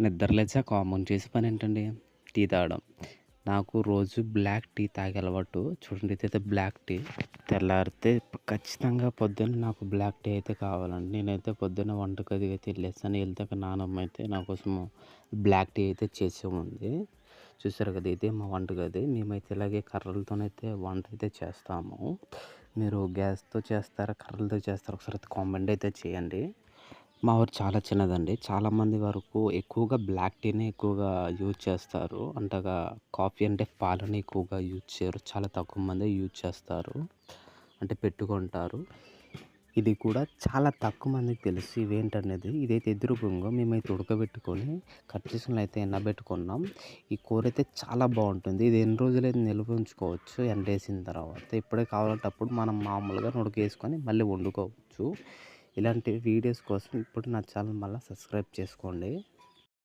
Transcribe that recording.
నిద్రలేచాక common చేసే పనేంటండి? Tea తాగడం. నాకు రోజు బ్లాక్ టీ తాగే అలవాటు. చూడండి ఇదైతే బ్లాక్ టీ. తెల్లారితే ఖచ్చితంగా పొద్దున్న నాకు బ్లాక్ టీ అయితే కావాలండి. నేనైతే పొద్దున్న వంటగదికి అయితే ఎళ్ళేసాను. ఎళ్తాక నానమ్మ అయితే నా కోసము బ్లాక్ టీ అయితే చేసే ఉంది. చూసారు కదా! ఇదే మా వంటగది. మేమైతే ఇలాగే కర్రలతోనైతే వంట అయితే చేస్తాము. మీరు గ్యాస్‌తో చేస్తారా? కర్రలతో చేస్తారా? ఒకసారి కామెంట్ అయితే చేయండి. మా ఊరు చాలా చిన్నదండి. చాలామంది వరకు ఎక్కువగా బ్లాక్ టీనే ఎక్కువగా యూజ్ చేస్తారు. అంతగా కాఫీ అంటే పాలని ఎక్కువగా యూజ్ చేయరు. చాలా తక్కువ మందే యూజ్ చేస్తారు. అంటే పెట్టుకుంటారు. ఇది కూడా చాలా తక్కువ మందికి తెలుసు ఇవేంటనేది. ఇదైతే ఎదురు బొంగు మేమైతే ఉడకబెట్టుకొని కట్ చేసుకొని ఎండబెట్టుకున్నాం. ఈ కూరైతే చాలా బావుంటుంది. ఇది ఎన్ని రోజులైనా నిల్వ ఉంచుకోవచ్చు ఎండేసిన తర్వాత. ఎప్పుడే కావాలంటే అప్పుడు మనం మామూలుగా ఉడకేసుకొని మళ్ళీ వండుకోవచ్చు. ఇలాంటి వీడియోస్ కోసం ఇప్పుడు నా ఛానల్ మళ్ళా సబ్స్క్రైబ్ చేసుకోండి.